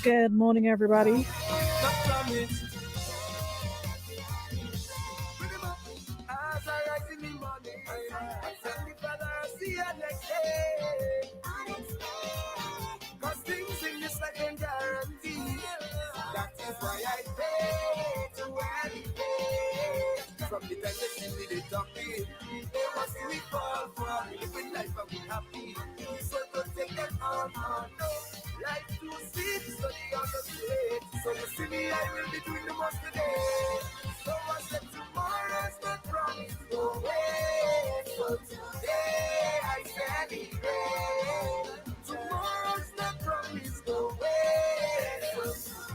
Good morning, everybody. From the time they see me, they talking. They must see me fall for living life and be happy. So don't take them on. Life too sweet, so they are the great. So you see me, I will be doing the most today. So I said tomorrow's not promised, no way. So today I celebrate. Tomorrow's not promised, no way. So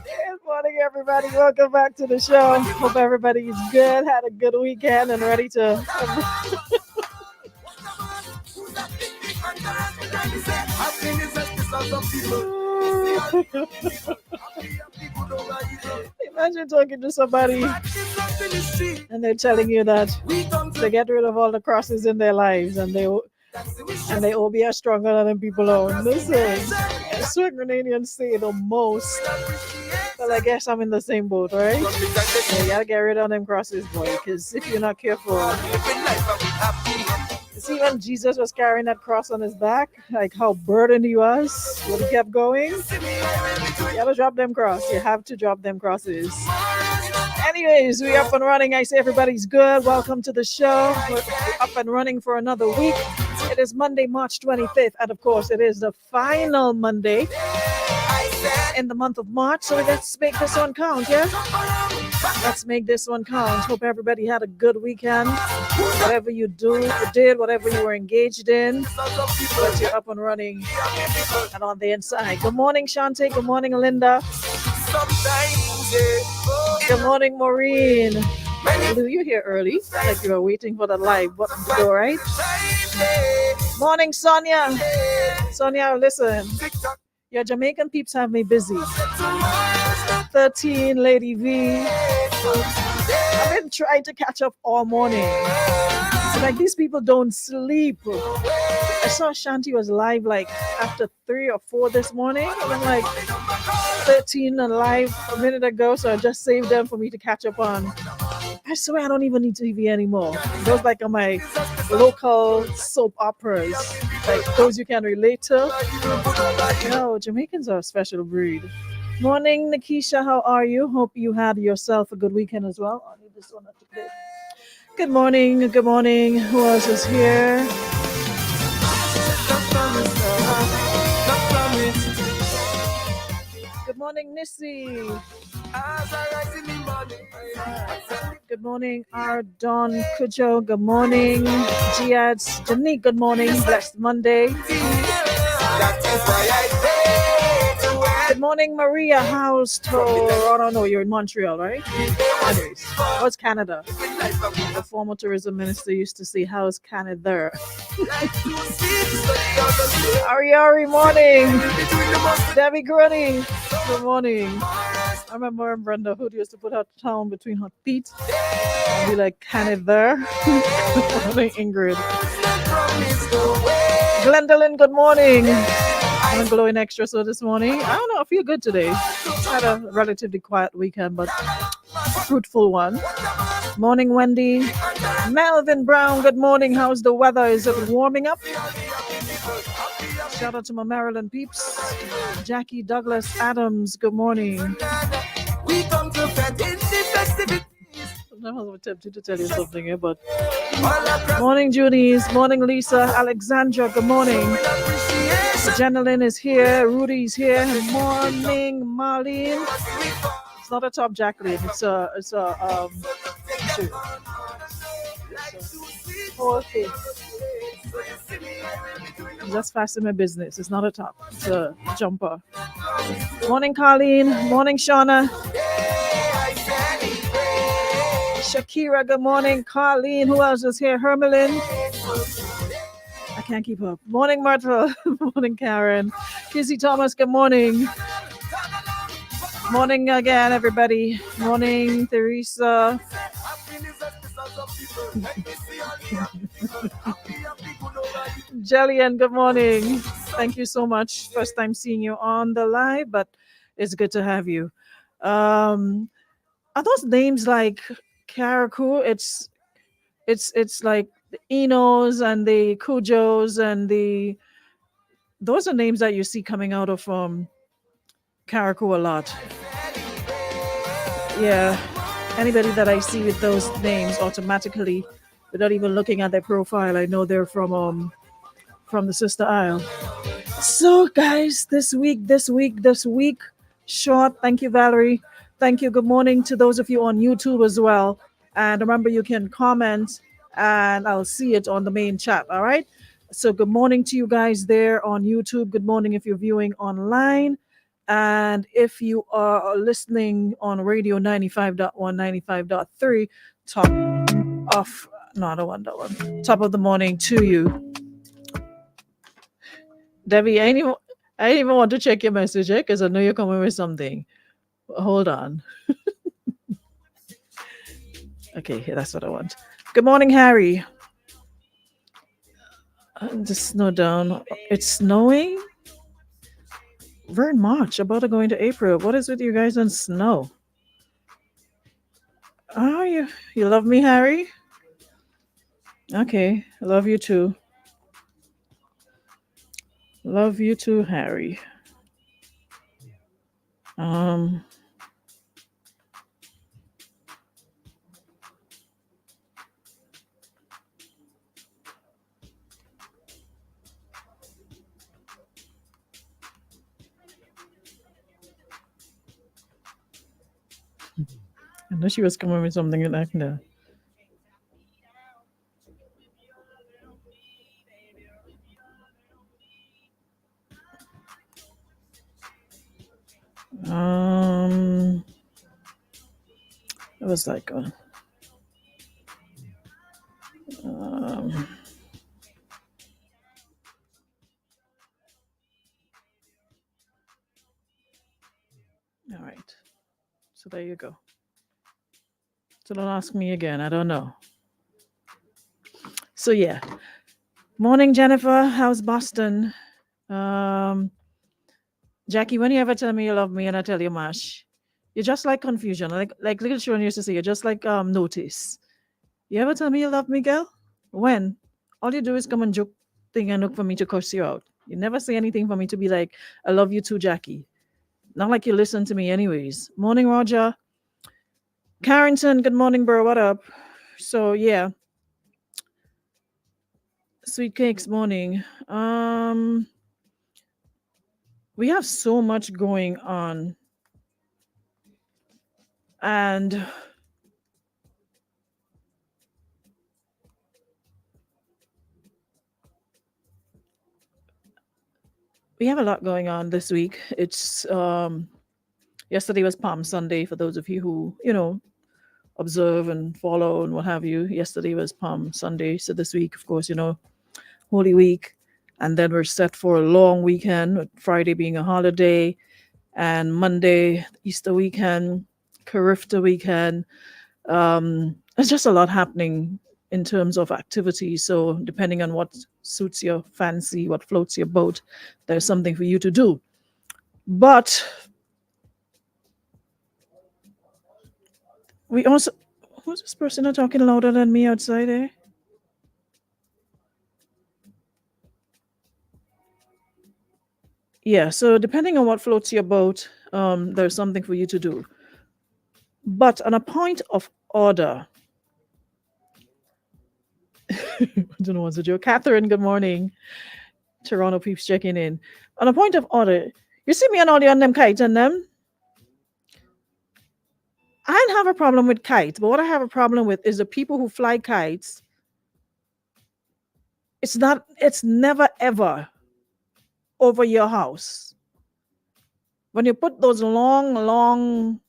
good morning, everybody. Welcome back to the show. Hope everybody is good, had a good weekend, and ready to. Imagine talking to somebody and they're telling you that they get rid of all the crosses in their lives and they OBS stronger than them people are. Listen, Swing Grenadians say the most. Well, I guess I'm in the same boat, right? Yeah, you gotta get rid of them crosses, boy, because if you're not careful. See, when Jesus was carrying that cross on his back, like how burdened he was when he kept going, you gotta drop them cross. You have to drop them crosses. Anyways, we up and running. I say everybody's good. Welcome to the show. We're up and running for another week. It is Monday, March 25th, and of course, it is the final Monday in the month of March. So let's make this one count, yeah? Let's make this one count. Hope everybody had a good weekend. Whatever you did, whatever you were engaged in, but you're up and running and on the inside. Good morning, Shante. Good morning, Linda. Good morning, Maureen. Lou, you're here early, like you were waiting for the live button to go, right? Morning, Sonia. Sonia, listen. Your Jamaican peeps have me busy. 13, Lady V. I've been trying to catch up all morning. Like, these people don't sleep. I saw Shanti was live like after 3 or 4 this morning. And I'm like 13 and live a minute ago, so I just saved them for me to catch up on. I swear I don't even need TV anymore. Those like are my local soap operas, like those you can relate to. No, Jamaicans are a special breed. Morning, Nikisha, how are you? Hope you had yourself a good weekend as well. I need this one to play. Good morning, good morning. Who else is here? Good morning, Nissy. Good morning, R. Don Kujo. Good morning, Giads. Janique, good morning. Blessed Monday. Good morning, Maria. How's Toronto? No, you're in Montreal, right? Anyways, how's Canada? The former tourism minister used to say, how's Canada? Ari, morning. Debbie Grunny, good morning. I remember Brenda Hood used to put her tongue between her teeth and be like, Canada. Morning, Ingrid. Glendolyn, good morning. I'm glowing extra so this morning. I don't know, I feel good today. Had a relatively quiet weekend, but fruitful one. Morning, Wendy. Melvin Brown, good morning. How's the weather? Is it warming up? Shout out to my Maryland peeps. Jackie Douglas Adams, good morning. We come to fed in the festivities. I was tempted to tell you something here, but morning, Junice. Morning, Lisa. Alexandra, good morning. Jenilyn is here. Rudy's here. Morning, Marlene. It's not a top Jacqueline. It's a whole thing. Just fasten my business. It's not a top. It's a jumper. Morning, Colleen. Morning, Shauna. Shakira, good morning. Colleen, who else is here? Hermelin. I can't keep up. Morning, Martha. Morning, Karen. Kizzy Thomas, good morning. Morning again, everybody. Morning, Teresa. Jillian, good morning. Thank you so much. First time seeing you on the live, but it's good to have you. Um, are those names like Karaku? It's like the Enos and the Kujos and the those are names that you see coming out of Karaku a lot. Yeah. Anybody that I see with those names automatically, without even looking at their profile, I know they're from the Sister Isle. So guys, this week, short. Thank you, Valerie. Thank you. Good morning to those of you on YouTube as well. And remember, you can comment and I'll see it on the main chat. All right. So good morning to you guys there on YouTube. Good morning if you're viewing online. And if you are listening on radio 95.1, 95.3, top of, no, I don't want that one. Top of the morning to you. Debbie, I didn't even want to check your message because I know you're coming with something. Hold on. Okay, that's what I want. Good morning, Harry. The snow down. It's snowing? We're in March, about to go into April. What is with you guys and snow? Oh, you love me, Harry? Okay, I love you too. Love you too, Harry. Um, I know she was coming with something like that. Um, it was like, um, all right. So there you go. So don't ask me again. I don't know. So yeah. Morning, Jennifer. How's Boston? Um, Jackie, when you ever tell me you love me and I tell you mash, you're just like confusion. Like little children used to say, you're just like notice. You ever tell me you love me, girl? When? All you do is come and joke thing and look for me to curse you out. You never say anything for me to be like, I love you too, Jackie. Not like you listen to me anyways. Morning, Roger. Carrington, good morning, bro. What up? So yeah. Sweet cakes morning. We have so much going on. And we have a lot going on this week. It's yesterday was Palm Sunday for those of you who, observe and follow and what have you. Yesterday was Palm Sunday. So this week, of course, Holy Week. And then we're set for a long weekend, with Friday being a holiday, and Monday, Easter weekend, Carifta weekend. There's just a lot happening in terms of activities. So depending on what suits your fancy, what floats your boat, there's something for you to do. But we also, who's this person talking louder than me outside there? Yeah, so depending on what floats your boat, there's something for you to do. But on a point of order, I don't know what's a joke. Catherine, good morning. Toronto peeps checking in. On a point of order, you see me and all the on them kites and them? I don't have a problem with kites, but what I have a problem with is the people who fly kites. It's never ever over your house. When you put those long,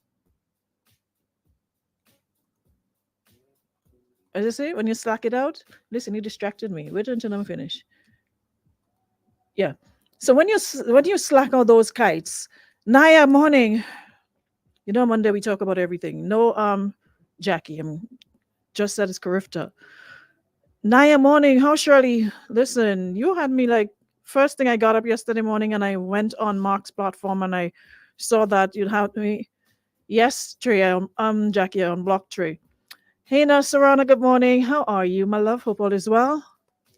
as I say, when you slack it out, listen, you distracted me. Wait until I'm finished. Yeah. So when you slack out those kites, Naya, morning. Monday we talk about everything. No, Jackie, just said it's Karifta. Naya morning, how Shirley? Listen, you had me like first thing I got up yesterday morning and I went on Mark's platform and I saw that you'd have me. Yes, Trey, I'm Jackie on Block Tree. Hey now, Sarana, good morning. How are you, my love? Hope all is well.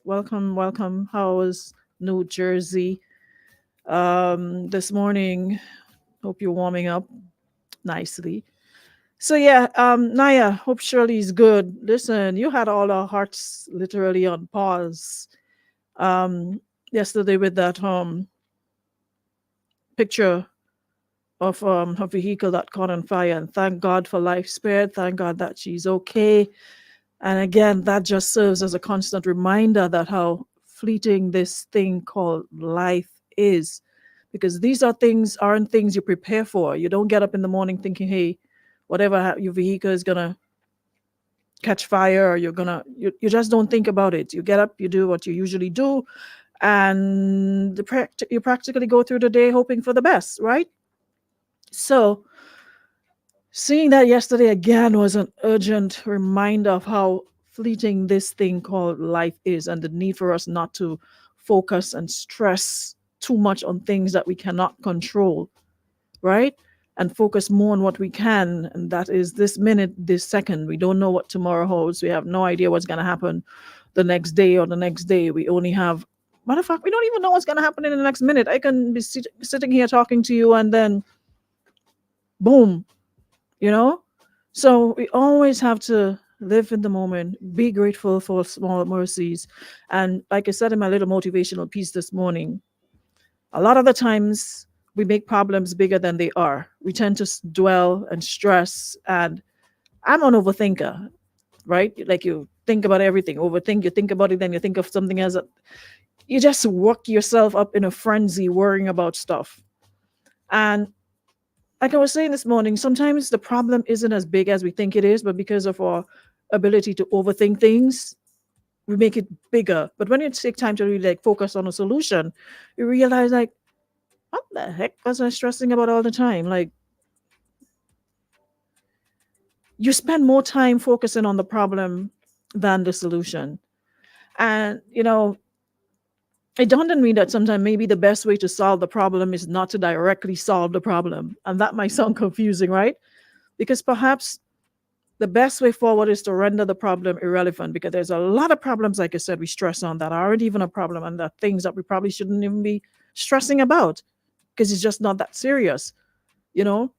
Welcome, welcome. How was New Jersey this morning? Hope you're warming up nicely. So yeah, Naya, hope Shirley's good. Listen, you had all our hearts literally on pause um yesterday with that picture of her vehicle that caught on fire, and thank God for life spared. Thank God that she's okay. And again, that just serves as a constant reminder that how fleeting this thing called life is, because these are things aren't things you prepare for. You don't get up in the morning thinking, hey, whatever your vehicle is gonna catch fire, or you just don't think about it. You get up, you do what you usually do, and you practically go through the day hoping for the best, right? So seeing that yesterday again was an urgent reminder of how fleeting this thing called life is, and the need for us not to focus and stress too much on things that we cannot control, right? And focus more on what we can, and that is this minute, this second. We don't know what tomorrow holds. We have no idea what's going to happen the next day or the next day. We only have, matter of fact, we don't even know what's going to happen in the next minute. I can be sitting here talking to you, and then boom, you know? So we always have to live in the moment, be grateful for small mercies. And like I said in my little motivational piece this morning, a lot of the times we make problems bigger than they are. We tend to dwell and stress. And I'm an overthinker, right? Like you think about everything, overthink, you think about it, then you think of something else. You just work yourself up in a frenzy worrying about stuff. And like I was saying this morning, sometimes the problem isn't as big as we think it is, but because of our ability to overthink things, we make it bigger. But when you take time to really like focus on a solution, you realize like, what the heck was I stressing about all the time? Like you spend more time focusing on the problem than the solution. And it dawned on me that sometimes maybe the best way to solve the problem is not to directly solve the problem. And that might sound confusing, right? Because perhaps the best way forward is to render the problem irrelevant, because there's a lot of problems, like I said, we stress on that aren't even a problem, and that things that we probably shouldn't even be stressing about because it's just not that serious. You know,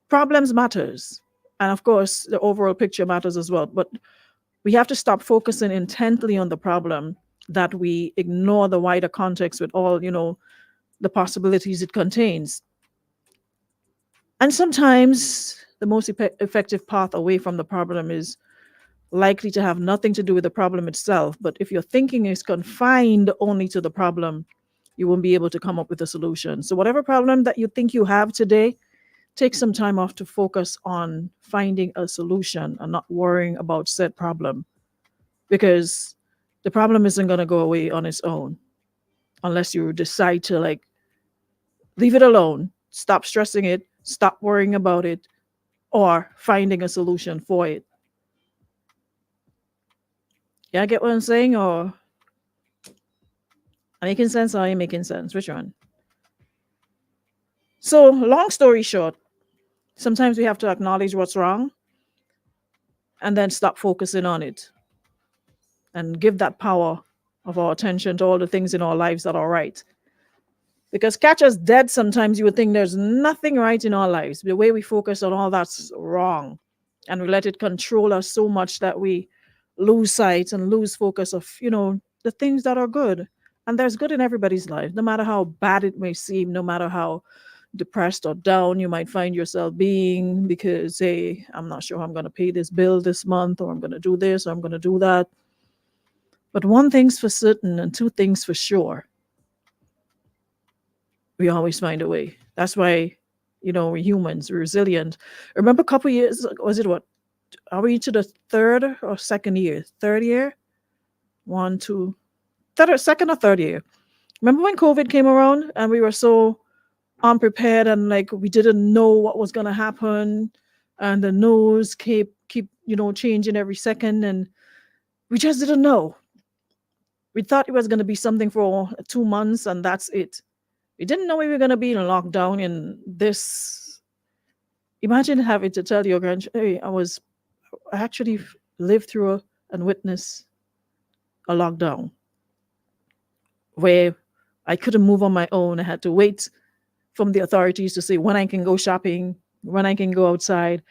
problems matters. And of course, the overall picture matters as well. But we have to stop focusing intently on the problem, that we ignore the wider context with all, the possibilities it contains. And sometimes the most effective path away from the problem is likely to have nothing to do with the problem itself. But if your thinking is confined only to the problem, you won't be able to come up with a solution. So, whatever problem that you think you have today, take some time off to focus on finding a solution and not worrying about said problem, because the problem isn't going to go away on its own unless you decide to like leave it alone, stop stressing it, stop worrying about it, or finding a solution for it. Yeah, I get what I'm saying? Or am I making sense, or are you making sense? Which one? So, long story short, sometimes we have to acknowledge what's wrong and then stop focusing on it and give that power of our attention to all the things in our lives that are right. Because catch us dead, sometimes you would think there's nothing right in our lives. The way we focus on all that's wrong. And we let it control us so much that we lose sight and lose focus of, the things that are good. And there's good in everybody's life, no matter how bad it may seem, no matter how depressed or down you might find yourself being because, hey, I'm not sure how I'm going to pay this bill this month, or I'm going to do this, or I'm going to do that. But one thing's for certain and two things for sure. We always find a way. That's why, we're humans, we're resilient. Remember a couple years, was it what? Are we to the third or second year? Third year? One, two, second or third year. Remember when COVID came around and we were so unprepared and like we didn't know what was going to happen, and the news kept keep, changing every second. And we just didn't know. We thought it was going to be something for 2 months and that's it. We didn't know we were going to be in lockdown in this. Imagine having to tell your grandchild, hey, I actually lived through and witnessed a lockdown where I couldn't move on my own. I had to wait from the authorities to say when I can go shopping, when I can go outside.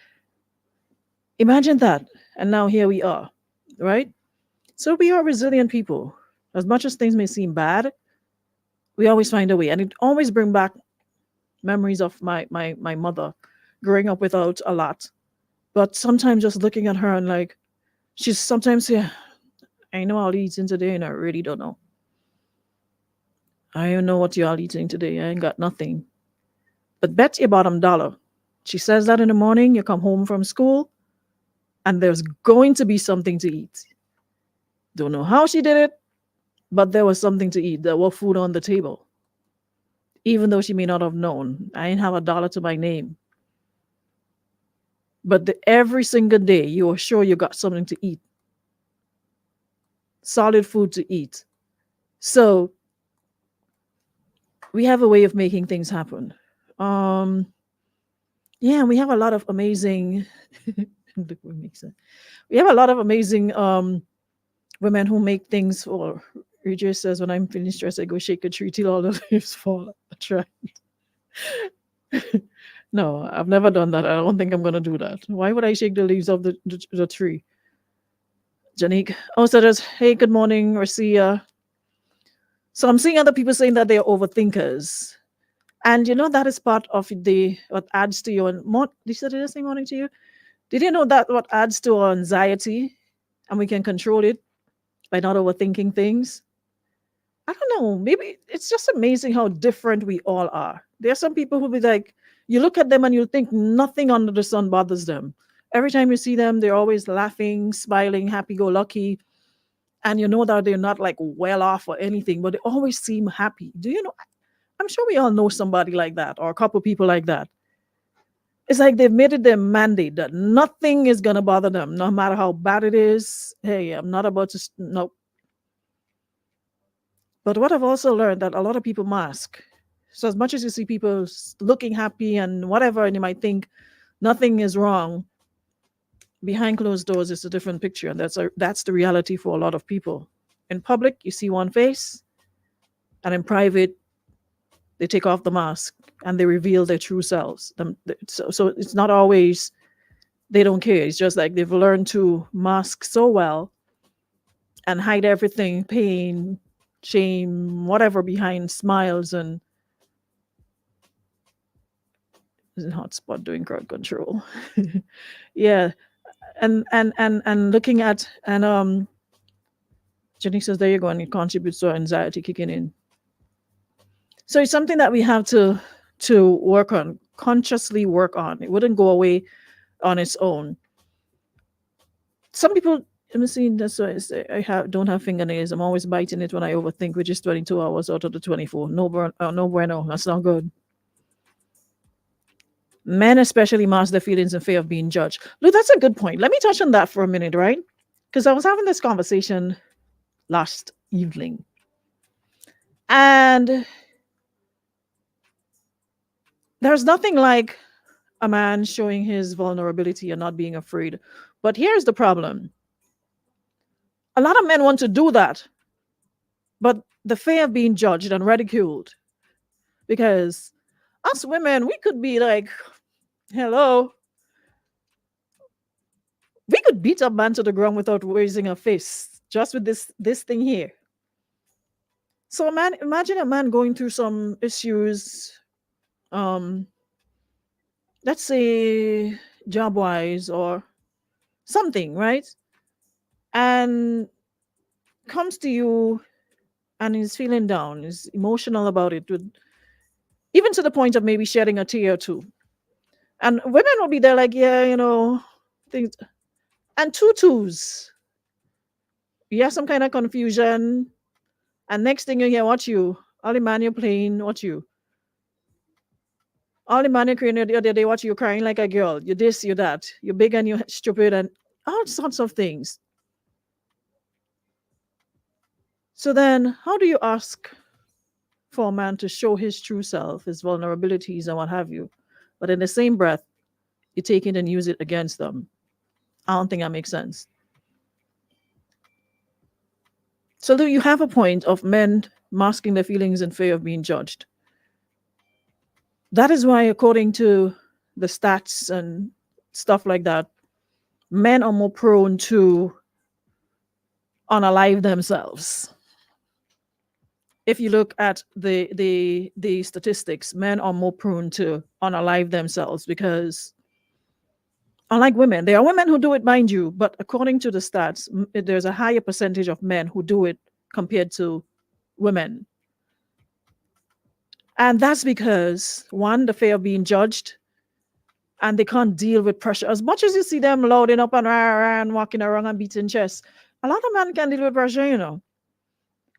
Imagine that. And now here we are, right? So we are resilient people. As much as things may seem bad, we always find a way. And it always bring back memories of my mother growing up without a lot. But sometimes just looking at her and like, she's sometimes here, I know I'll eat in today and I really don't know. I don't know what y'all eating today. I ain't got nothing. But bet your bottom dollar. She says that in the morning, you come home from school, and there's going to be something to eat. Don't know how she did it, but there was something to eat. There was food on the table. Even though she may not have known. I didn't have a dollar to my name. But every single day, you are sure you got something to eat. Solid food to eat. So we have a way of making things happen. Yeah, we have a lot of amazing we have a lot of amazing women who make things for. Regis says, when I'm feeling stressed, I go shake a tree till all the leaves fall. That's right. No, I've never done that. I don't think I'm gonna do that. Why would I shake the leaves of the tree? Janique. Oh, so there's, hey, good morning, Marcia. So I'm seeing other people saying that they're overthinkers. And that is part of what adds to your Lisa, did I say morning to you? Did you know that what adds to our anxiety and we can control it by not overthinking things? I don't know. Maybe it's just amazing how different we all are. There are some people who be like, you look at them and you think nothing under the sun bothers them. Every time you see them, they're always laughing, smiling, happy-go-lucky. And you know that they're not like well off or anything, but they always seem happy. Do you know? I'm sure we all know somebody like that or a couple people like that. It's like they've made it their mandate that nothing is going to bother them, no matter how bad it is. Hey, I'm not about to, no. But what I've also learned that a lot of people mask. So as much as you see people looking happy and whatever, and you might think nothing is wrong, behind closed doors it's a different picture. And that's the reality for a lot of people. In public, you see one face, and in private, they take off the mask and they reveal their true selves. So it's not always they don't care. It's just like they've learned to mask so well and hide everything, pain, shame, whatever, behind smiles and hotspot doing crowd control. Yeah. And looking at Jenny says, there you go, and it contributes to anxiety kicking in. So it's something that we have to work on, consciously work on. It wouldn't go away on its own. Some people, let me see, that's why I say don't have fingernails. I'm always biting it when I overthink, which is 22 hours out of the 24. No bueno. That's not good. Men especially mask their feelings in fear of being judged. Look, that's a good point. Let me touch on that for a minute, right? Because I was having this conversation last evening. And there's nothing like a man showing his vulnerability and not being afraid. But here's the problem. A lot of men want to do that, but the fear of being judged and ridiculed. Because us women, we could be like, hello, we could beat a man to the ground without raising a fist, just with this thing here. So imagine a man going through some issues, let's say job wise or something, right? And comes to you and is feeling down, is emotional about it, even to the point of maybe shedding a tear or two. And women will be there like, yeah, things. And tutus. You have some kind of confusion. And next thing you hear, what you? All the man you're playing, what you? All the man you crying the other day, watch you crying like a girl. You this, you that. You're big and you're stupid and all sorts of things. So then, how do you ask for a man to show his true self, his vulnerabilities, and what have you? But in the same breath, you take it and use it against them. I don't think that makes sense. So, do you have a point of men masking their feelings in fear of being judged? That is why, according to the stats and stuff like that, men are more prone to unalive themselves. If you look at the statistics, men are more prone to unalive themselves because, unlike women, there are women who do it, mind you, but according to the stats, there's a higher percentage of men who do it compared to women. And that's because, one, the fear of being judged, and they can't deal with pressure. As much as you see them loading up and rah, rah, and walking around and beating chest, a lot of men can deal with pressure, you know.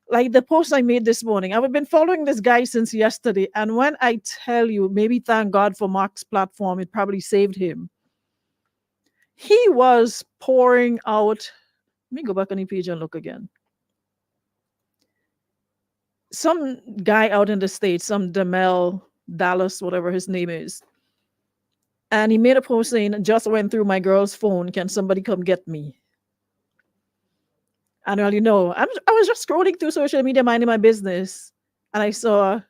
Like the post I made this morning, I've been following this guy since yesterday. And when I tell you, maybe thank God for Mark's platform, it probably saved him. He was pouring out. Let me go back on the page and look again. Some guy out in the States, some Demel Dallas, whatever his name is. And he made a post saying, just went through my girl's phone. Can somebody come get me? And well, you know, I was just scrolling through social media, minding my business. And I saw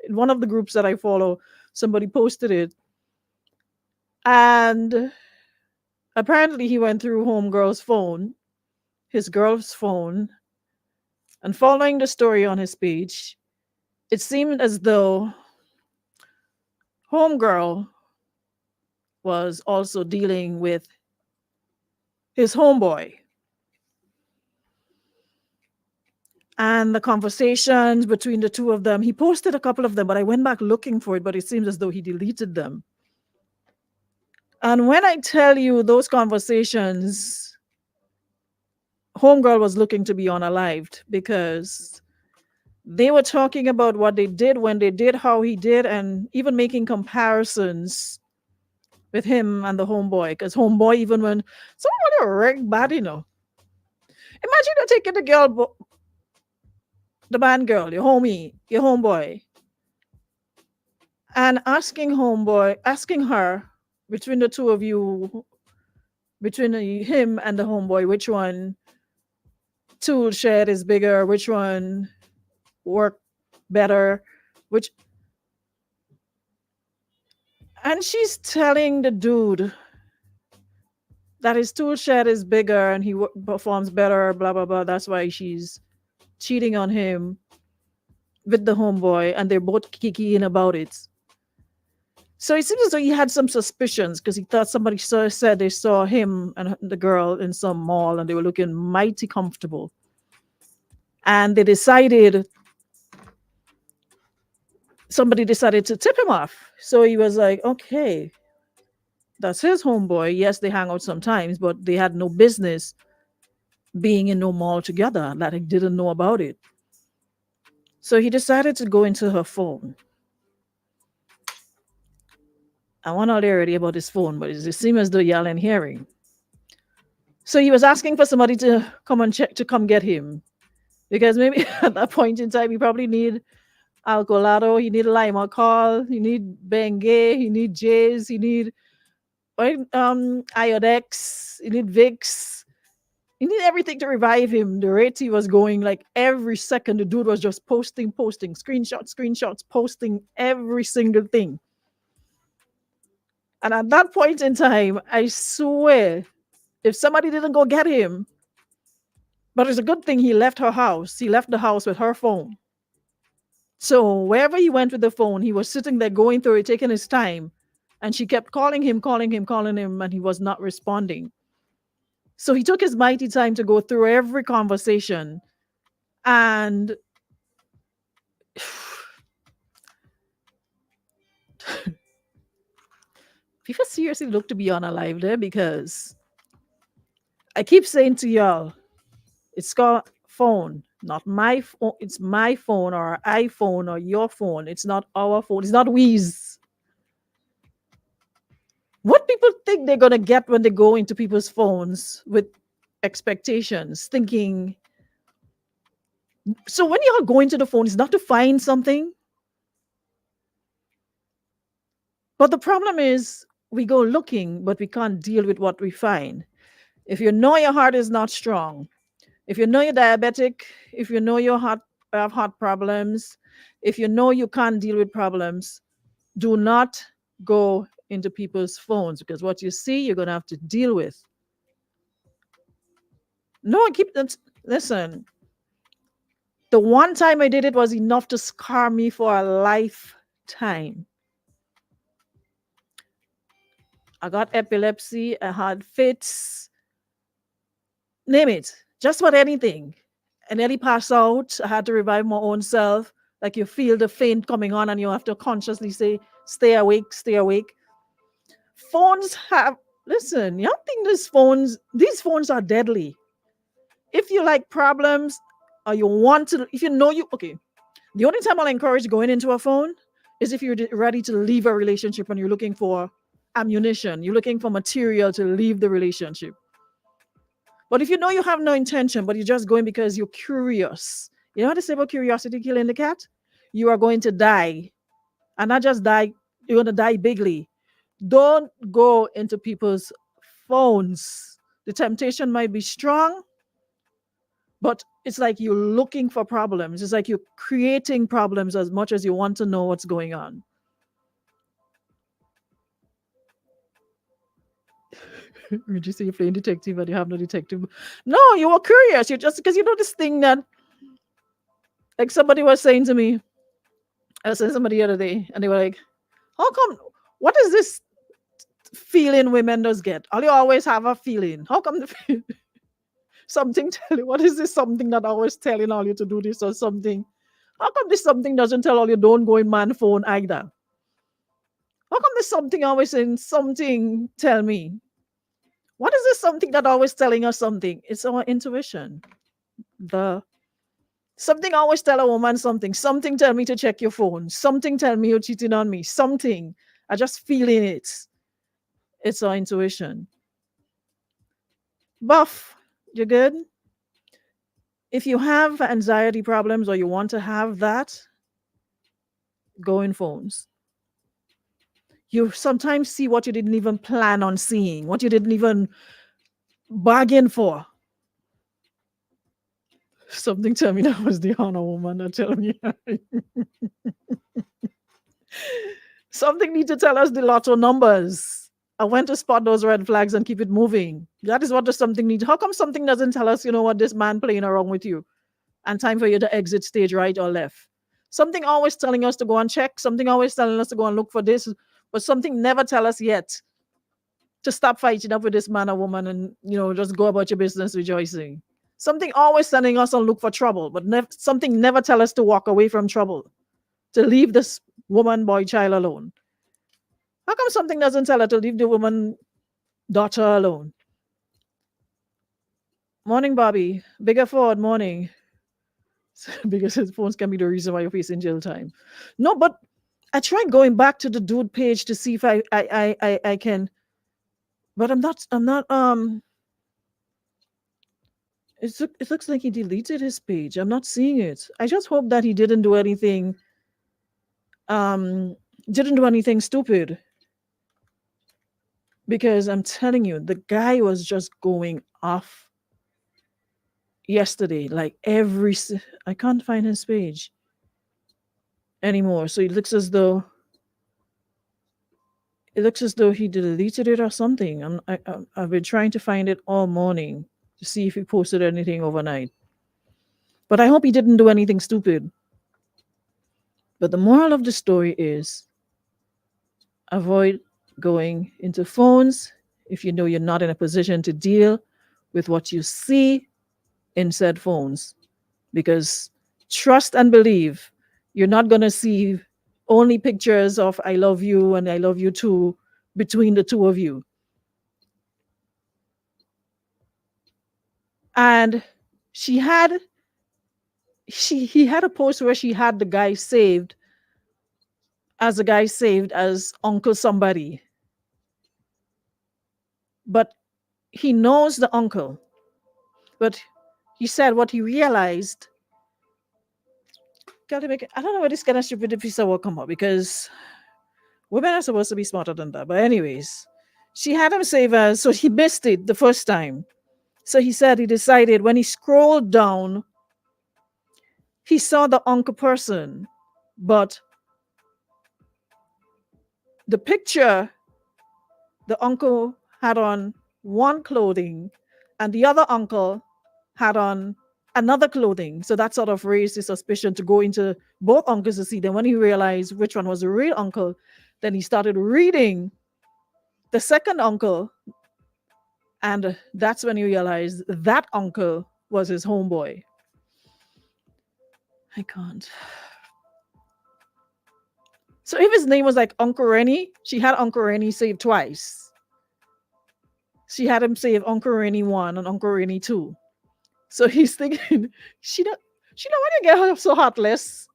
in one of the groups that I follow, somebody posted it. And apparently he went through homegirl's phone, his girl's phone, and following the story on his page, it seemed as though homegirl was also dealing with his homeboy. And the conversations between the two of them, he posted a couple of them, but I went back looking for it, but it seems as though he deleted them. And when I tell you those conversations, homegirl was looking to be unalived because they were talking about what they did, when they did, how he did, and even making comparisons with him and the homeboy. Because homeboy, even when someone wrecked bad, you know. Imagine you're taking the girl, the man girl, your homie, your homeboy, and asking her between the two of you, between him and the homeboy, which one tool shed is bigger, which one work better, which. And she's telling the dude that his tool shed is bigger and he performs better, blah, blah, blah. That's why she's cheating on him with the homeboy, and they're both kikiing about it. So it seems as though he had some suspicions because he thought somebody said they saw him and the girl in some mall and they were looking mighty comfortable. And somebody decided to tip him off. So he was like, okay, that's his homeboy. Yes, they hang out sometimes, but they had no business being in no mall together. Like, he didn't know about it. So he decided to go into her phone. I want all already about his phone, but it seems as though y'all ain't hearing. So he was asking for somebody to come and check, to come get him. Because maybe at that point in time, he probably need Alcolado, he need lime alcohol, he need Bengay, he need Jays, he need Iodex, he need Vicks. He need everything to revive him. The rate he was going, like every second, the dude was just posting, screenshots, posting every single thing. And at that point in time, I swear, if somebody didn't go get him, but it's a good thing he left her house. He left the house with her phone. So wherever he went with the phone, he was sitting there going through it, taking his time. And she kept calling him, and he was not responding. So he took his mighty time to go through every conversation. And people seriously look to be unalive there, because I keep saying to y'all, it's called phone, not my phone. It's my phone or iPhone or your phone. It's not our phone. It's not Weez. What people think they're going to get when they go into people's phones with expectations, thinking. So when you're going to the phone, it's not to find something, but the problem is we go looking, but we can't deal with what we find. If you know your heart is not strong, if you know you're diabetic, if you know you have heart problems, if you know you can't deal with problems, do not go into people's phones, because what you see, you're going to have to deal with. No, keep them. Listen, the one time I did it was enough to scar me for a lifetime. I got epilepsy, I had fits, name it, just about anything. And nearly pass out. I had to revive my own self. Like you feel the faint coming on and you have to consciously say, stay awake, stay awake. Phones have, listen, you don't think these phones are deadly. If you like problems or you want to, if you know you, okay, the only time I'll encourage going into a phone is if you're ready to leave a relationship and you're looking for ammunition, you're looking for material to leave the relationship. But if you know you have no intention, but you're just going because you're curious, you know how to say about curiosity killing the cat? You are going to die. And not just die, you're going to die bigly. Don't go into people's phones. The temptation might be strong, but it's like you're looking for problems. It's like you're creating problems as much as you want to know what's going on. Would you say you're playing detective and you have no detective? No, you were curious. You're just because you know this thing that, like somebody was saying to me, I was saying somebody the other day, and they were like, how come, what is this feeling women does get? All you always have a feeling. How come something tell you, what is this something that always telling all you to do this or something? How come this something doesn't tell all you don't go in man phone either? How come this something always saying something tell me? What is this something that always telling us something? It's our intuition. The something always tell a woman something. Something tell me to check your phone. Something tell me you're cheating on me. Something. I just feeling it. It's our intuition. Buff, you good? If you have anxiety problems or you want to have that, go in phones. You sometimes see what you didn't even plan on seeing, what you didn't even bargain for. Something tell me that was the honor woman that tell me. Something need to tell us the lotto numbers. I went to spot those red flags and keep it moving. That is what the something needs. How come something doesn't tell us, you know what, this man playing around with you? And time for you to exit stage right or left. Something always telling us to go and check. Something always telling us to go and look for this. But something never tell us yet to stop fighting up with this man or woman and, you know, just go about your business rejoicing. Something always sending us on look for trouble, but something never tell us to walk away from trouble, to leave this woman, boy, child alone. How come something doesn't tell her to leave the woman, daughter alone? Morning, Bobby. Bigger Ford, morning. Because his phones can be the reason why you're facing jail time. No, but I tried going back to the dude page to see if I can, but I'm not. It looks like he deleted his page. I'm not seeing it. I just hope that he didn't do anything. Um, didn't do anything stupid. Because I'm telling you, the guy was just going off yesterday. Like I can't find his page anymore. So it looks as though he deleted it or something. I've been trying to find it all morning to see if he posted anything overnight. But I hope he didn't do anything stupid. But the moral of the story is avoid going into phones if you know you're not in a position to deal with what you see in said phones. Because trust and believe, you're not going to see only pictures of I love you and I love you too between the two of you. And he had a post where she had the guy saved as Uncle somebody. but he knows the uncle. But he said what he realized. Gotta make it, I don't know where this kind of stupid piece of work come up, because women are supposed to be smarter than that. But anyways, she had him save her, so he missed it the first time. So he said he decided when he scrolled down, he saw the uncle person, but the picture, the uncle had on one clothing and the other uncle had on another clothing. So that sort of raised his suspicion to go into both uncles to see. Then when he realized which one was the real uncle, then he started reading the second uncle, and that's when he realized that uncle was his homeboy. I can't. So if his name was like Uncle Rennie, she had Uncle Rennie saved twice. She had him save Uncle Rennie 1 and Uncle Rennie 2. So he's thinking, she don't want to get her so heartless.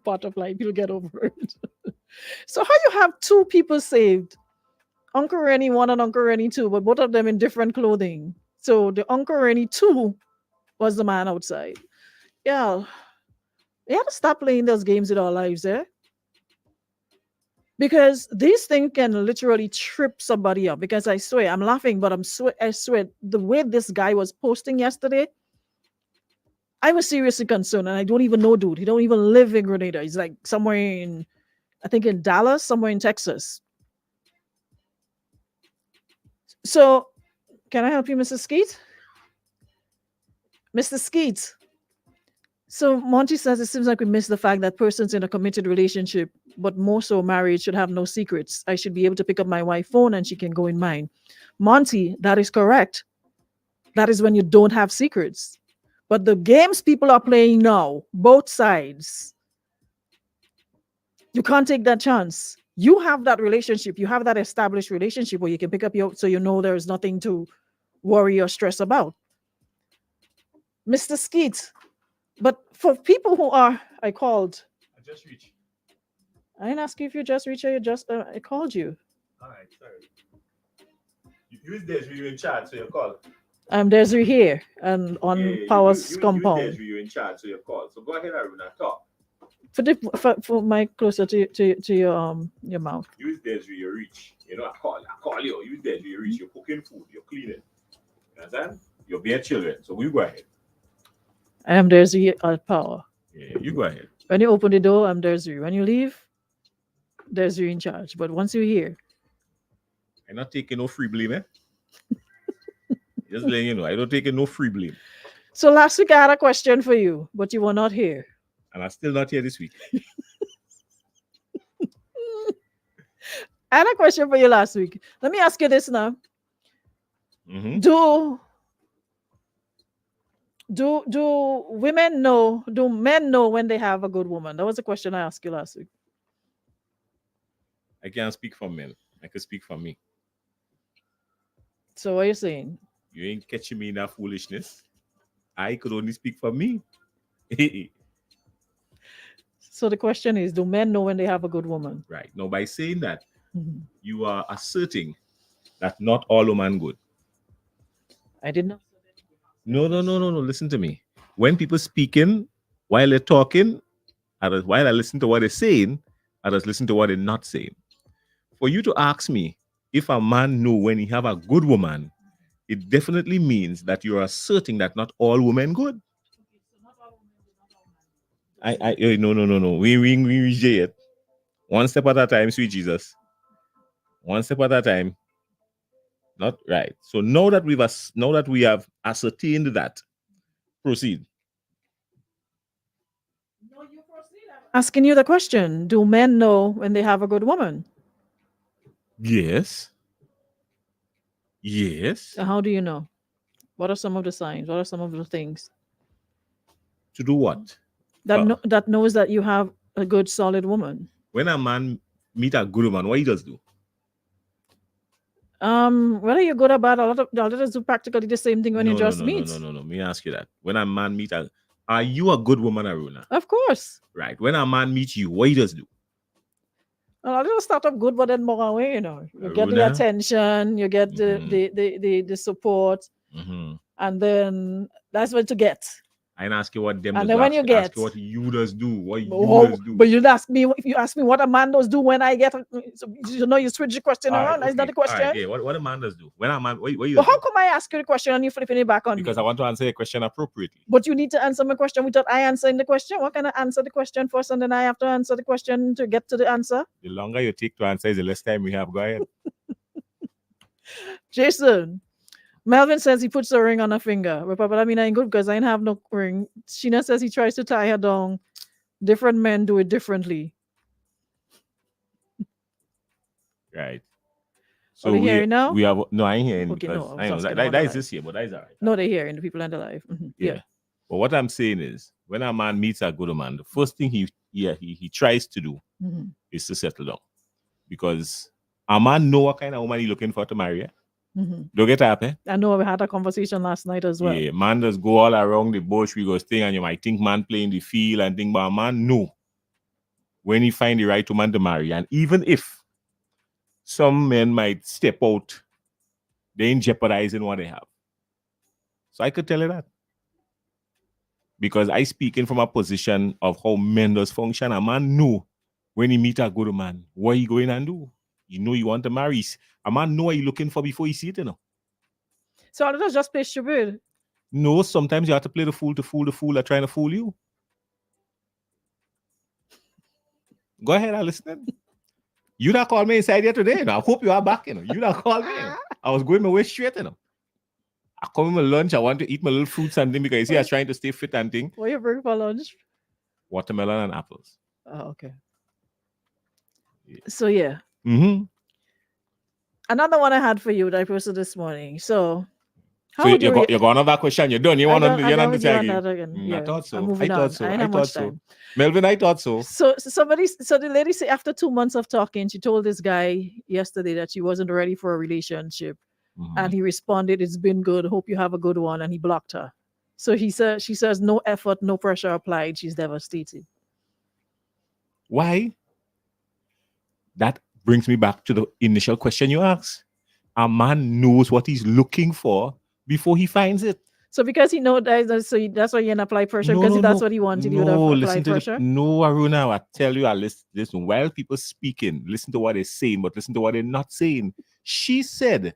Part of life, you'll get over it. So how you have two people saved, Uncle Rennie 1 and Uncle Rennie 2, but both of them in different clothing. So the Uncle Rennie 2 was the man outside. Yeah. We have to stop playing those games with our lives, eh? Because these things can literally trip somebody up. Because I swear, I'm laughing, but I swear, the way this guy was posting yesterday, I was seriously concerned. And I don't even know, dude. He don't even live in Grenada. He's like somewhere in, I think in Dallas, somewhere in Texas. So, can I help you, Mr. Skeet? Mr. Skeet. So Monty says it seems like we miss the fact that persons in a committed relationship, but more so married, should have no secrets. I should be able to pick up my wife's phone and she can go in mine. Monty, that is correct. That is when you don't have secrets. But the games people are playing now, both sides, you can't take that chance. You have that relationship, you have that established relationship where you can pick up your, so you know there's nothing to worry or stress about. Mr. Skeet. But for people who are, I called. I just reached. I didn't ask you if you just reached or you just, I called you. All right, sorry. You was there, you in charge, so you call. There's you here and on Power's compound. You was there, you in charge, so you call. So go ahead, Aruna, talk. For mic closer to your mouth. You was there, you reach. You know, I call you. You was there, you reach. You're cooking food, you're cleaning. You understand? You're being children. So we go ahead. I am there's you at Power. Yeah, you go ahead. When you open the door, I'm there's you. When you leave, there's you in charge. But once you're here, I'm not taking no free blame, eh? Just letting you know, I don't take no free blame. So last week I had a question for you, but you were not here. And I'm still not here this week. I had a question for you last week. Let me ask you this now. Mm-hmm. Do women know, do men know when they have a good woman? That was the question I asked you last week. I can't speak for men. I can speak for me. So what are you saying? You ain't catching me in that foolishness. I could only speak for me. So the question is, do men know when they have a good woman? Right. Now, by saying that, you are asserting that not all women good. I didn't know. No. Listen to me. When people speaking, while they're talking, while I listen to what they're saying, I just listen to what they're not saying. For you to ask me if a man know when he have a good woman, it definitely means that you're asserting that not all women good. No. We reach it. One step at a time, sweet Jesus. One step at a time. Not right. So now that we have ascertained that, proceed. No, you proceed. I'm asking you the question. Do men know when they have a good woman? Yes. Yes. How do you know? What are some of the signs? What are some of the things? To do what? That knows that you have a good, solid woman. When a man meet a good woman, what he does do? Whether you're good or bad, a lot of us do practically the same thing when you just meet. No. Let me ask you that. When a man meet are you a good woman, Aruna? Of course. Right. When a man meets you, what he does do? A little start up good, but then more away, you know. You get the Aruna? attention, you get Mhm. the support, Mhm. and then that's what you get. I didn't ask you what them And does. then I when you ask get, you what you does do. What you oh, does do. but you ask me if you ask me what a man does do when I get, so, you know, you switch the question All right, around. That's not okay. the All right, question. yeah. What a man does do. When a man, what you But how do? come I ask you the question and you flipping it back on Because me? I want to answer your question appropriately. But you need to answer my question without I answering the question. What can I answer the question first and then I have to answer the question to get to the answer? The longer you take to answer is the less time we have. Go ahead. Jason, Melvin says he puts a ring on her finger. But Papa, I mean, I ain't good because I ain't have no ring. Sheena says he tries to tie her down. Different men do it differently. Right. Are So they hearing now? we have no. I ain't hearing Okay, because no, I I was know asking that, on that the is live. this year, but that is all right. No, they're hearing the people on the live. Mhm. Yeah. But what I'm saying is, when a man meets a good man, the first thing he tries to do Mhm. is to settle down, because a man know what kind of woman he looking for to marry. Mhm. Don't get happy. I know we had a conversation last night as well. Yeah, man just go all around the bush. We go thing, and you might think man playing the field and think, but a man know when he find the right woman to marry, and even if some men might step out, they ain't jeopardizing what they have. So I could tell you that, because I speaking from a position of how men does function. A man know when he meet a good man, what he going and do. You know you want to marry. A man know what he looking for before he see it, you know. So let us just play stupid. No, sometimes you have to play the fool to fool the fool that trying to fool you. Go ahead, I'm listening. You not call me inside here today, you know. I hope you are back, you know. You not call me. You know. I was going my way straight, you know. I come in my lunch, I want to eat my little fruits and thing because you see I was trying to stay fit and thing. What you bring for lunch? Watermelon and apples. Oh, okay. Yeah. So yeah. Mm-hmm. Another one I had for you that I posted this morning. So how So would you you're going another question. You're done. You want to I you done want with to you say on that again? again. Yeah, I thought I'm so. moving I on. thought so. I ain't I have much thought so. time. Melvin, I thought so. So the lady said after 2 months of talking, she told this guy yesterday that she wasn't ready for a relationship. Mhm. And he responded, "It's been good. Hope you have a good one." And he blocked her. So she says, no effort, no pressure applied. She's devastated. Why? That brings me back to the initial question you asked. A man knows what he's looking for before he finds it. So because he knows that, so that's why you didn't apply pressure, because that's what he wanted, you would have applied listen to pressure. no, Aruna, I tell you, I listen. While people speaking, listen to what they're saying, but listen to what they're not saying. She said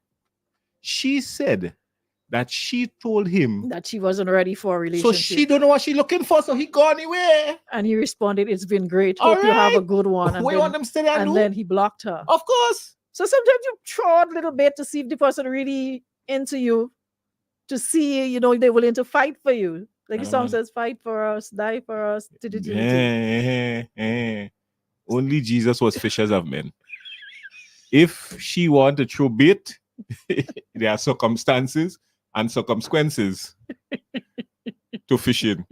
that she told him That she wasn't ready for a so relationship. she don't know what she's looking for, so he gone anywhere. And he responded, "It's been great. All Hope you have a right. good one." And, What you want them to say and then he blocked her. Of course. So sometimes you throw out a little bit to see if the person really into you, to see, you know, they're willing to fight for you. Like the song says, "Fight for us, die for us." Only Jesus was fishers of men. If she want to throw bait, there are circumstances and circumstances to fishing.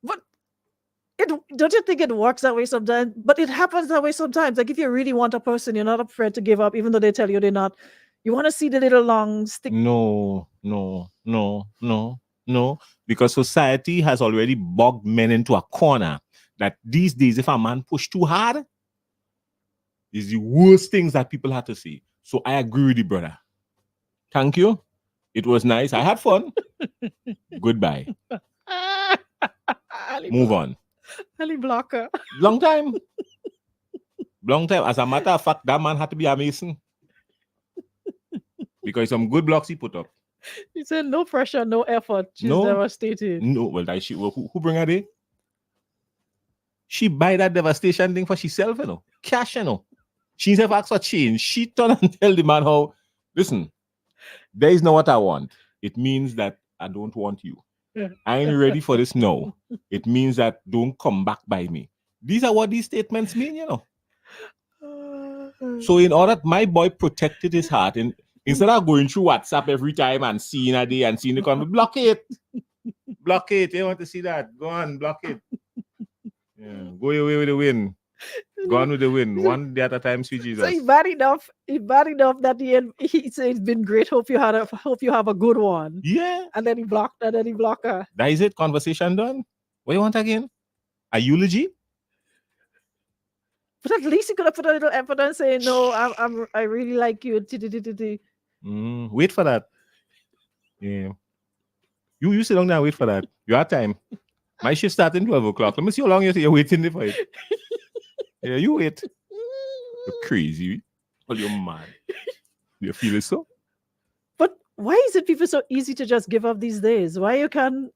But don't you think it works that way sometimes? But it happens that way sometimes. Like if you really want a person, you're not afraid to give up, even though they tell you they're not. You want to see the little long stick. No. Because society has already bogged men into a corner that these days, if a man push too hard, is the worst things that people have to see. So I agree with you, brother. Thank you. It was nice. I had fun. Goodbye. Move on. Ali Blocker. Long time. As a matter of fact, that man had to be a Mason. Because some good blocks he put up. He said no pressure, no effort. She's devastated. No, well, who bring her there? She buy that devastation thing for herself, you know. Cash, you know. She never asked for change. She turn and tell the man how, listen, there is not what I want. It means that I don't want you. I ain't ready for this now. It means that don't come back by me. These are what these statements mean, you know. So in order, my boy protected his heart, and instead of going through WhatsApp every time and seeing a day and seeing the comment, block it. Block it. You want to see that? Go on, block it. Yeah, go away with the win. Go on with the win. One day at a time, sweet Jesus. So he's bad enough. He's bad enough that he said it's been great. Hope you have a good one. Yeah. And then he blocked her. Then he blocked her. That is it. Conversation done. What do you want again? A eulogy? But at least you could have put a little effort and say, no, I really like you. Wait for that. Yeah. You sit down there and wait for that. You have time. My shift starts in 12 o'clock. Let me see how long you're waiting there for it. Yeah, you wait. You're crazy. Well, you're mad. You feel it so? But why is it people so easy to just give up these days? Why you can't?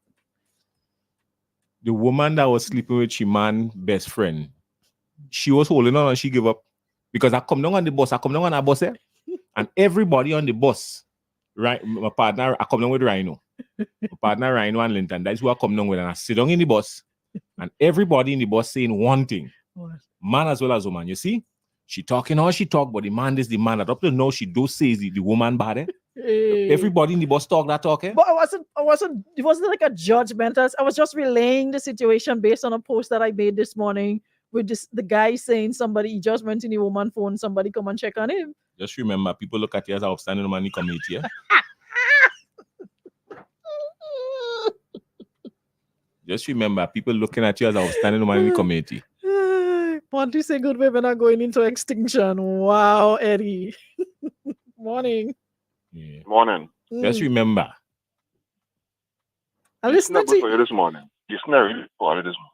The woman that was sleeping with she man best friend, she was holding on and she gave up. Because I come down on the bus, and everybody on the bus, right? My partner, I come down with Rhino. My partner Rhino and Linton. That's who I come down with. And I sit down in the bus. And everybody in the bus saying one thing. What? Man as well as woman. You see? She talking all she talk, but the man is the man. That up to now, she do say the woman bad. Hey. Everybody in the bus talk that talk. But it wasn't like a judgmental. I was just relaying the situation based on a post that I made this morning with the guy saying he just went in the woman phone, somebody come and check on him. Just remember, people look at you as an outstanding man in the community. Yeah? Just remember, people looking at you as an outstanding man in the community. Ponty say good women are going into extinction. Wow, Eddie. Morning. Yeah. Morning. Just remember. I It's listen not to good for you this morning. It's not really for you this morning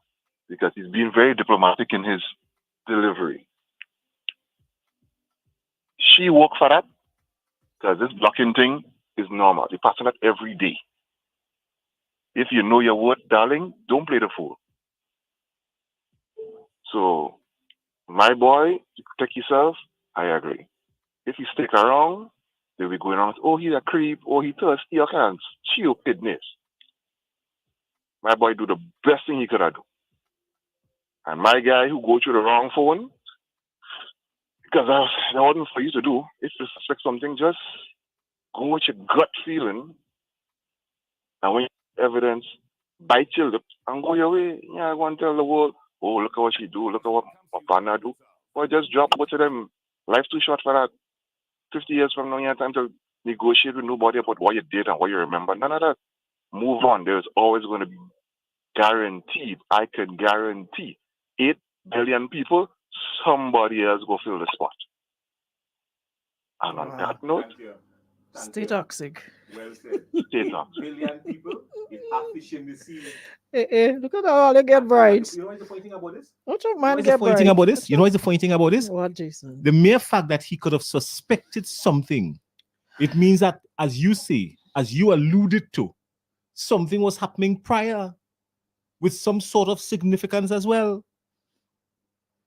because he's being very diplomatic in his delivery. She work for that because this blocking thing is normal. They pass on that every day. If you know your worth, darling, don't play the fool. So, my boy, you protect yourself. I agree. If you stick around, they'll be going on. Oh, he's a creep. Oh, he thirsty. You can't chill, kidness. My boy do the best thing he could have done. And my guy who go through the wrong phone, because that wasn't for you to do. If you suspect something, just go with your gut feeling. And when you have evidence, bite your lip and go your way. Yeah, I want to tell the world, oh, look at what she do. Look at what my partner do. Or just drop both of them. Life's too short for that. 50 years from now, you have time to negotiate with nobody about what you did and what you remember. None of that. Move on. There's always going to be guaranteed. I can guarantee 8 billion people, somebody else go fill the spot. And on that note, stay toxic. Well said. stay toxic. Billion people is afishing the scene. Look at how they get bright. You know what's the funny thing about this? Don't your man What's the get funny bright? thing about this? You know what's the funny thing about this? What, Jason? The mere fact that he could have suspected something, it means that, as you say, as you alluded to, something was happening prior with some sort of significance as well.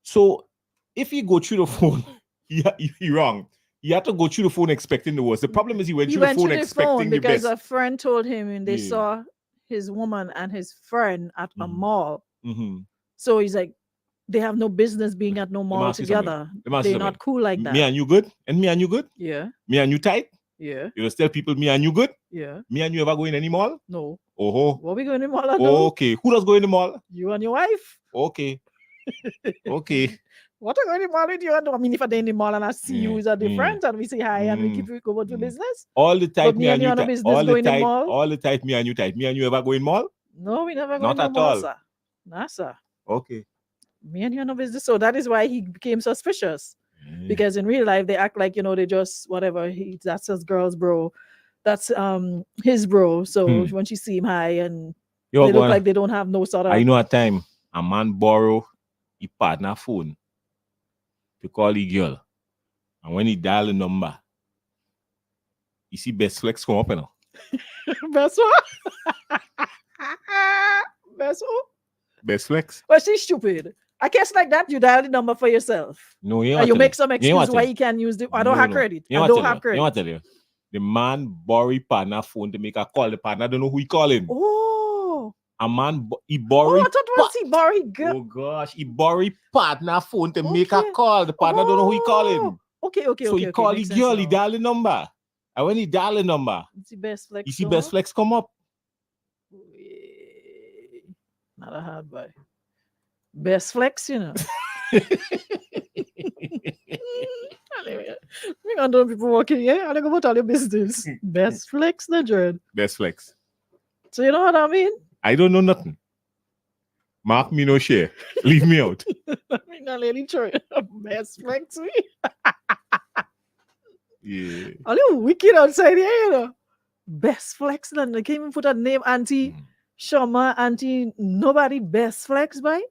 So if you go through the phone, you're wrong. You have to go through the phone expecting the worst. The problem is he went through the phone expecting the because best. a friend told him and they Yeah. saw his woman and his friend at a Mhm. mall. Mm-hmm. So he's like, they have no business being at no mall ask you something. together. Let me ask you They're not something. cool like that. Me and you good? And me and you good? Yeah, Me and you tight? yeah, You just tell people me and you good? yeah. Me and you ever go in any mall? No. Oh, What we going to mall and do? okay. Who does go in the mall? You and your wife. Okay. Okay. What are going to mall with you and do? I mean, if I in the mall and I see you is a different and we say hi and we keep go about the business. All the tight But me me and and you you on a tight. business All the going in tight. mall? All the tight me and you tight. Me and you ever go in mall? No, we never go Not in no at mall, all. sir. Nah, sir. Okay. Me and you on a business. So that is why he became suspicious. Because in real life they act like they just whatever that's his girl's bro, that's his bro. So when she see him high and Yo, they look like they don't have no sort of. I know at time a man borrow his partner phone to call the girl, and when he dial the number, you see Best Flex come up, Best what? Best what? Best Flex. Well, she's stupid. I guess like that you dial the number for yourself. No, And you make some excuse why you can use the. I don't have credit. I don't have credit. You know what I tell you? The man borrow his partner phone to make a call. The partner don't know who he calling. Oh. A man he borrow. I thought once he borrow girl. Oh gosh, he borrow his partner phone to make a call. The partner don't know who he calling. Okay. So he call the girl. He dial the number. And when he dial the number, you see Best Flex come up. Not a hard buy. Best Flex, Anyway, we gonna do people working here. I don't go about all your business. Best Flex, the dread. Best Flex. So you know what I mean? I don't know nothing. Mark me no share. Leave me out. I mean, I really try. Best flex me. Yeah. Are you wicked outside here, you know? Best flex, then they can't even put a name, Auntie Shoma, Auntie nobody best flex by.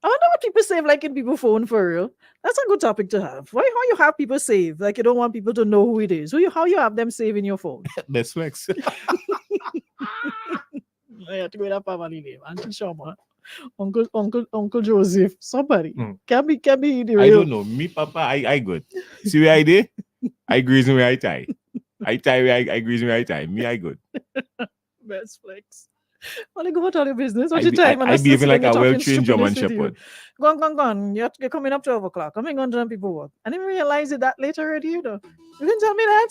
I wonder what people save like in people's phone for real. That's a good topic to have. Why how you have people save? Like you don't want people to know who it is. How you have them save in your phone? Best flex. I have to go with a family name. Auntie Shoma. Uncle Joseph. Somebody. Can be the real. I don't know. Me, Papa, I good. See where I did? I grease where I tie. I tie where I grease where I tie. Me, I good. Best flex. Well, go about all your business. What I you be- time? I be even like a well-trained German Shepherd. Go on. You're coming up 12 o'clock. Coming on to people work. I didn't realize it that later already, you know. You can tell me that.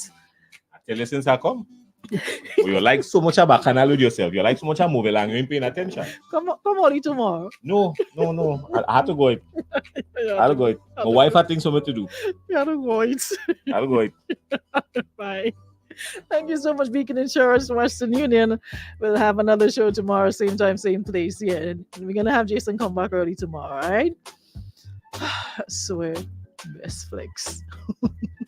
Tell you since I come. Oh, you like so much about canal with yourself. You like so much movie and you ain't paying attention. Come early tomorrow. No. I have to go. I have to go. My wife had things for me to do. You have to go. I'll go. Bye. Thank you so much, Beacon Insurance, Western Union. We'll have another show tomorrow, same time, same place. Yeah, and we're gonna have Jason come back early tomorrow. All right. I swear, best flex.